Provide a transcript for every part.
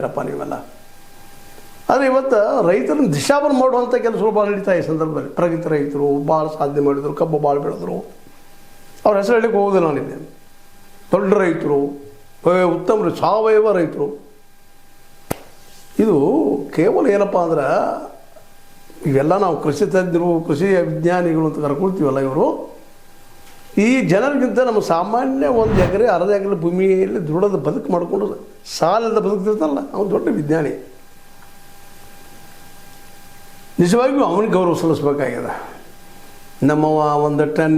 ರಪ್ಪ ನೀವೆಲ್ಲ. ಆದರೆ ಇವತ್ತು ರೈತರನ್ನ ದಿಶಾಬರ್ ಮಾಡುವಂಥ ಕೆಲಸಗಳು ಭಾಳ ನಡೀತಾ ಈ ಸಂದರ್ಭದಲ್ಲಿ. ಪ್ರಗತಿ ರೈತರು ಭಾಳ ಸಾಧನೆ ಮಾಡಿದರು, ಕಬ್ಬು ಭಾಳ ಬೆಳೆದ್ರು. ಅವ್ರ ಹೆಸರು ಹೇಳಕ್ಕೆ ಹೋಗೋದಿಲ್ಲ ನಾನಿದ್ದೆ. ದೊಡ್ಡ ರೈತರು, ಉತ್ತಮ ಸಾವಯವ ರೈತರು. ಇದು ಕೇವಲ ಏನಪ್ಪ ಅಂದ್ರೆ ಇವೆಲ್ಲ ನಾವು ಕೃಷಿ ತಜ್ಞರು, ಕೃಷಿ ವಿಜ್ಞಾನಿಗಳು ಅಂತ ಕರ್ಕೊಳ್ತೀವಲ್ಲ, ಇವರು ಈ ಜನರಿಗಿಂತ ನಮ್ಮ ಸಾಮಾನ್ಯ 1 ಎಕರೆ 1/2 ಎಕರೆ ಭೂಮಿಯಲ್ಲಿ ದೃಢದ ಬದುಕು ಮಾಡಿಕೊಂಡು ಸಾಲದ ಬದುಕ್ತಿರ್ತಾನಲ್ಲ, ಅವನು ದೊಡ್ಡ ವಿಜ್ಞಾನಿ. ನಿಜವಾಗಿಯೂ ಅವನಿಗೆ ಗೌರವ ಸಲ್ಲಿಸ್ಬೇಕಾಗಿದೆ. ನಮ್ಮವ 1 ಟನ್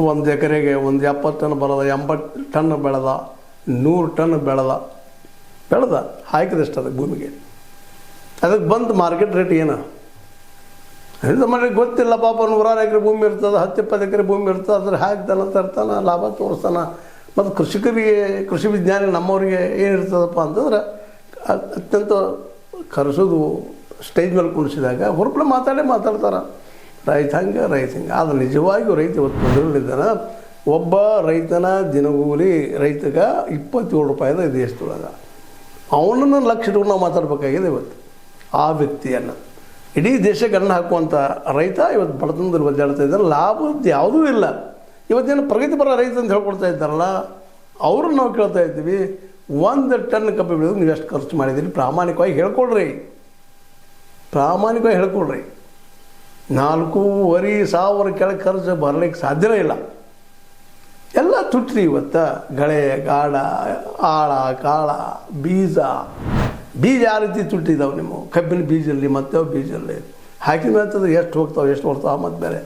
1 ಎಕರೆಗೆ 70 ಟನ್ ಬರೋದ, 80 ಟನ್ ಬೆಳೆದ, 100 ಟನ್ ಬೆಳೆದ ಹಾಕಿದಷ್ಟು ಅದಕ್ಕೆ ಭೂಮಿಗೆ. ಅದಕ್ಕೆ ಬಂದು ಮಾರ್ಕೆಟ್ ರೇಟ್ ಏನು ಮನೆಗೆ ಗೊತ್ತಿಲ್ಲ ಪಾಪ. 100 ಎಕರೆ ಭೂಮಿ ಇರ್ತದೆ, 10-20 ಎಕರೆ ಭೂಮಿ ಇರ್ತದೆ. ಅದ್ರ ಹಾಕ್ತಾನೆ ತರ್ತಾನೆ, ಲಾಭ ತೋರಿಸ್ತಾನೆ. ಮತ್ತು ಕೃಷಿಕರಿಗೆ, ಕೃಷಿ ವಿಜ್ಞಾನಿ ನಮ್ಮವರಿಗೆ ಏನಿರ್ತದಪ್ಪ ಅಂತಂದ್ರೆ ಅತ್ಯಂತ ಕರೆಸೋದು, ಸ್ಟೇಜ್ ಮೇಲೆ ಕುಣಿಸಿದಾಗ ಹೊರಪಳೆ ಮಾತಾಡ್ತಾರೆ, ರೈತ ಹಂಗೆ ಆದರೆ ನಿಜವಾಗಿಯೂ ರೈತ ಇವತ್ತು ತೊಂದರೆಯಲ್ಲಿದ್ದಾನೆ. ಒಬ್ಬ ರೈತನ ದಿನಗೂಲಿ ರೈತಗೆ 27 ರೂಪಾಯಿದ ದೇಶದೊಳಗೆ. ಅವನನ್ನು ಲಕ್ಷ ಇಟ್ಕೊಂಡು ನಾವು ಮಾತಾಡಬೇಕಾಗಿದೆ ಇವತ್ತು. ಆ ವ್ಯಕ್ತಿಯನ್ನು ಇಡೀ ದೇಶಕ್ಕೆ ಅನ್ನ ಹಾಕುವಂಥ ರೈತ ಇವತ್ತು ಬಡತನದಲ್ಲಿ ಒದ್ದಾಡ್ತಾ ಇದ್ದಾರೆ. ಲಾಭದ್ದು ಯಾವುದೂ ಇಲ್ಲ. ಇವತ್ತೇನು ಪ್ರಗತಿಪರ ರೈತ ಅಂತ ಹೇಳ್ಕೊಡ್ತಾ ಇದ್ದಾರಲ್ಲ, ಅವ್ರನ್ನ ನಾವು ಕೇಳ್ತಾ ಇದ್ದೀವಿ, 1 ಟನ್ ಕಬ್ಬು ಬೆಳೆದು ನೀವು ಎಷ್ಟು ಖರ್ಚು ಮಾಡಿದ್ದೀರಿ ಪ್ರಾಮಾಣಿಕವಾಗಿ ಹೇಳ್ಕೊಳ್ರಿ. 4,500 ಕೆಳಗೆ ಖರ್ಚು ಬರಲಿಕ್ಕೆ ಸಾಧ್ಯನೇ ಇಲ್ಲ. ಎಲ್ಲ ತುಟ್ಟಿ ಇವತ್ತು. ಗಳೆ, ಗಾಡ, ಆಳ, ಕಾಳ, ಬೀಜ ಯಾವ ರೀತಿ ತುಟ್ಟಿದ್ದಾವೆ ನಿಮ್ಮ ಕಬ್ಬಿನ ಬೀಜಲ್ಲಿ ಮತ್ತು ಬೀಜಲ್ಲಿ ಹಾಕಿದ ಮೇಲೆ ಎಷ್ಟು ಹೋಗ್ತಾವೆ, ಎಷ್ಟು ಬರ್ತಾವೆ ಮತ್ತು ಬೇರೆ